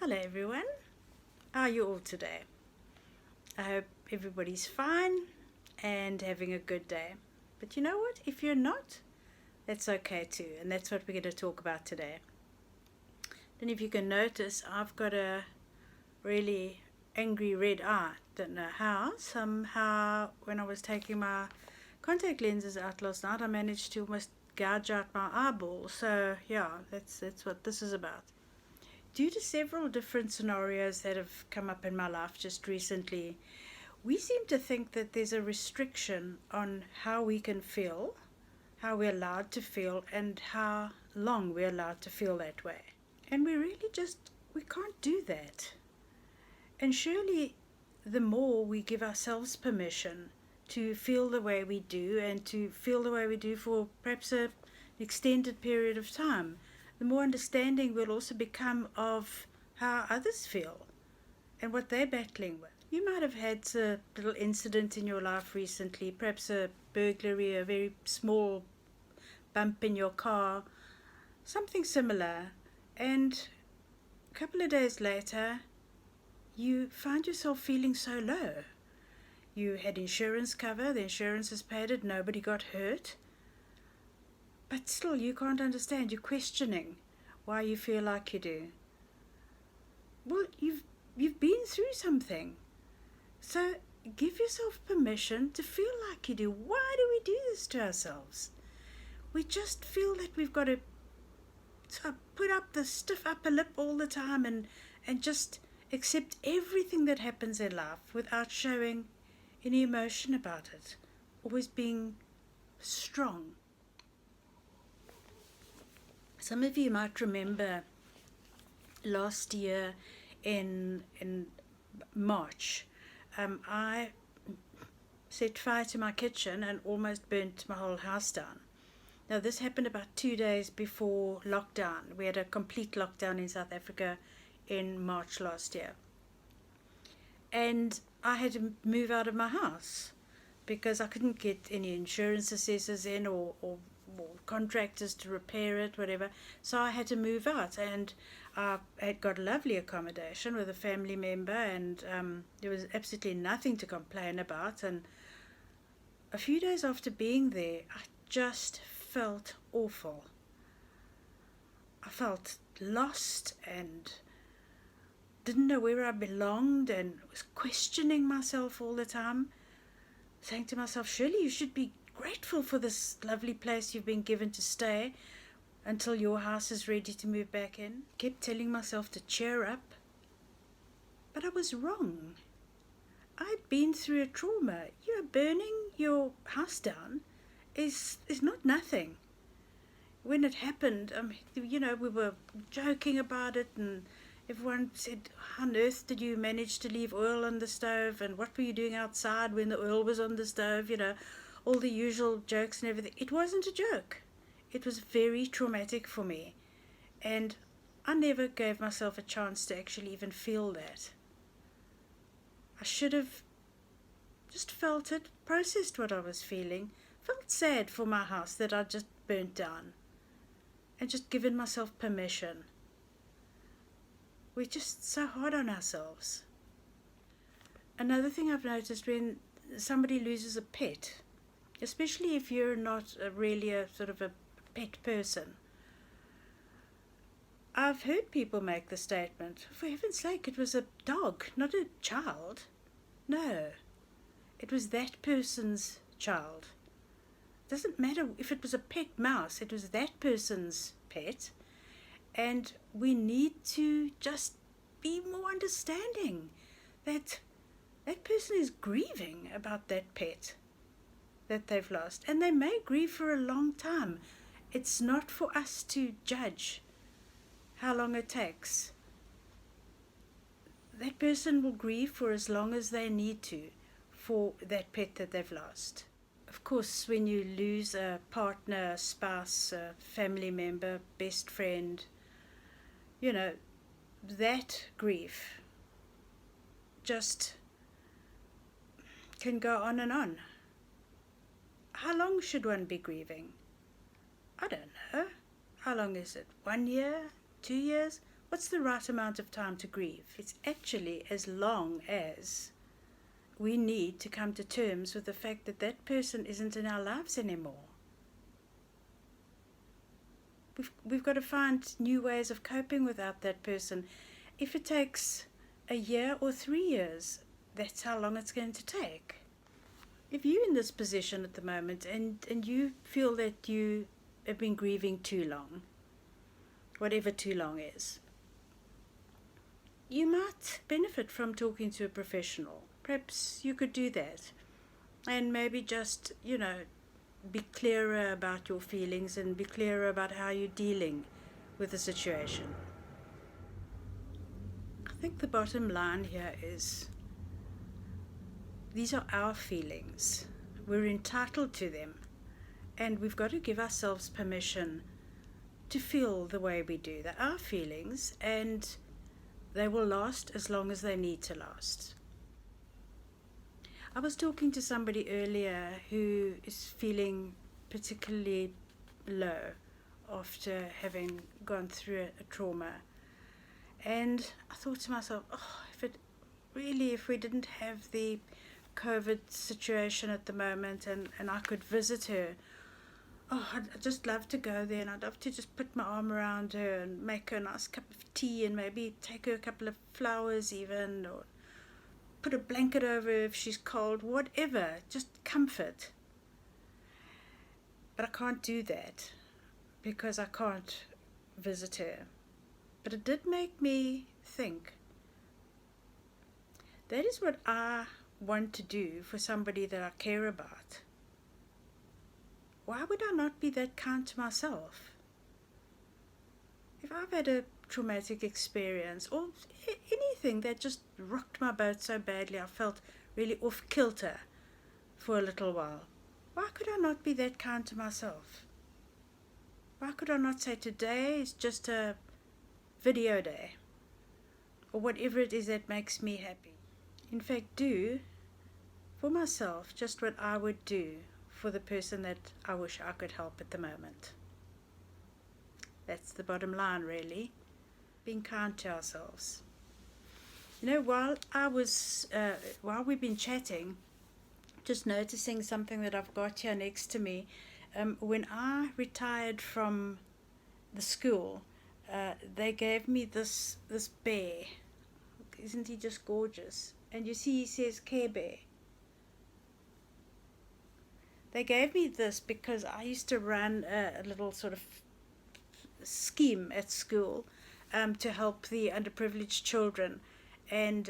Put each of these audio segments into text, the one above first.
Hello everyone, how are you all today? I hope everybody's fine and having a good day. But you know what? If you're not, that's okay too, and that's what we're going to talk about today. And if you can notice, I've got a really angry red eye. Don't know how. Somehow, when I was taking my contact lenses out last night, I managed to almost gouge out my eyeball. So yeah, that's what this is about. Due to several different scenarios that have come up in my life just recently, we seem to think that there's a restriction on how we can feel, how we're allowed to feel, and how long we're allowed to feel that way. And we can't do that. And surely the more we give ourselves permission to feel the way we do and to feel the way we do for perhaps an extended period of time, the more understanding we'll also become of how others feel and what they're battling with. You might have had a little incident in your life recently, perhaps a burglary, a very small bump in your car, something similar, and a couple of days later, you find yourself feeling so low. You had insurance cover, the insurance has paid it, nobody got hurt. But still, you can't understand. You're questioning why you feel like you do. Well, you've been through something. So give yourself permission to feel like you do. Why do we do this to ourselves? We just feel that we've got to put up the stiff upper lip all the time and just accept everything that happens in life without showing any emotion about it. Always being strong. Some of you might remember last year in March, I set fire to my kitchen and almost burnt my whole house down. Now this happened about 2 days before lockdown. We had a complete lockdown in South Africa in March last year. And I had to move out of my house because I couldn't get any insurance assessors in or contractors to repair it, whatever. So I had to move out, and I had got lovely accommodation with a family member, and there was absolutely nothing to complain about. And a few days after being there, I just felt awful. I felt lost and didn't know where I belonged and was questioning myself all the time, saying to myself, surely you should be grateful for this lovely place you've been given to stay until your house is ready to move back in. Kept telling myself to cheer up, but I was wrong. I'd been through a trauma. Burning your house down is not nothing. When it happened, we were joking about it, and everyone said, how on earth did you manage to leave oil on the stove, and what were you doing outside when the oil was on the stove, all the usual jokes and everything. It wasn't a joke. It was very traumatic for me, and I never gave myself a chance to actually even feel that. I should have just felt it, processed what I was feeling, felt sad for my house that I just burnt down, and just given myself permission. We're just so hard on ourselves. Another thing I've noticed, when somebody loses a pet, especially if you're not really a sort of a pet person, I've heard people make the statement, for heaven's sake, it was a dog, not a child. No, it was that person's child. Doesn't matter if it was a pet mouse, it was that person's pet. And we need to just be more understanding that that person is grieving about that pet that they've lost, and they may grieve for a long time. It's not for us to judge how long it takes. That person will grieve for as long as they need to for that pet that they've lost. Of course, when you lose a partner, a spouse, a family member, best friend, that grief just can go on and on. How long should one be grieving? I don't know. How long is it? 1 year? 2 years? What's the right amount of time to grieve? It's actually as long as we need to come to terms with the fact that that person isn't in our lives anymore. We've got to find new ways of coping without that person. If it takes a year or 3 years, that's how long it's going to take. If you're in this position at the moment and you feel that you have been grieving too long, whatever too long is, you might benefit from talking to a professional. Perhaps you could do that and maybe just, be clearer about your feelings and be clearer about how you're dealing with the situation. I think the bottom line here is these are our feelings. We're entitled to them, and we've got to give ourselves permission to feel the way we do. They're our feelings, and they will last as long as they need to last. I was talking to somebody earlier who is feeling particularly low after having gone through a trauma. And I thought to myself, if we didn't have the COVID situation at the moment and I could visit her, I'd just love to go there, and I'd love to just put my arm around her and make her a nice cup of tea and maybe take her a couple of flowers even, or put a blanket over her if she's cold, whatever, just comfort. But I can't do that because I can't visit her. But it did make me think, that is what I want to do for somebody that I care about. Why would I not be that kind to myself? If I've had a traumatic experience or anything that just rocked my boat so badly I felt really off kilter for a little while, why could I not be that kind to myself? Why could I not say today is just a video day or whatever it is that makes me happy? In fact, do for myself just what I would do for the person that I wish I could help at the moment. That's the bottom line, really. Being kind to ourselves. While we've been chatting, just noticing something that I've got here next to me. When I retired from the school, they gave me this bear. Isn't he just gorgeous? And you see, he says Care Bear. They gave me this because I used to run a little sort of scheme at school to help the underprivileged children, and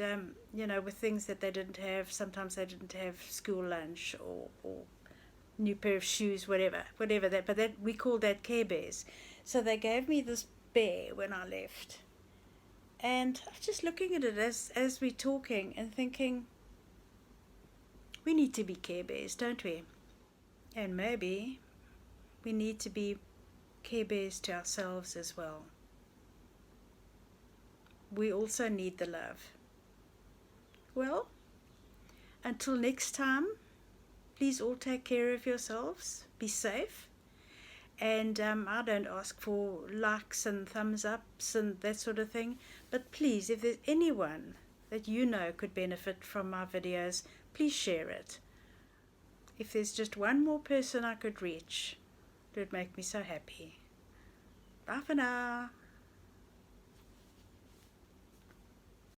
with things that they didn't have. Sometimes they didn't have school lunch or new pair of shoes, whatever that. But that we called that Care Bears. So they gave me this bear when I left, and I was just looking at it as we're talking and thinking, we need to be Care Bears, don't we? And maybe we need to be Care Bears to ourselves as well. We also need the love. Well, until next time, please all take care of yourselves. Be safe. And I don't ask for likes and thumbs ups and that sort of thing. But please, if there's anyone that you know could benefit from my videos, please share it. If there's just one more person I could reach, it would make me so happy. Bye for now.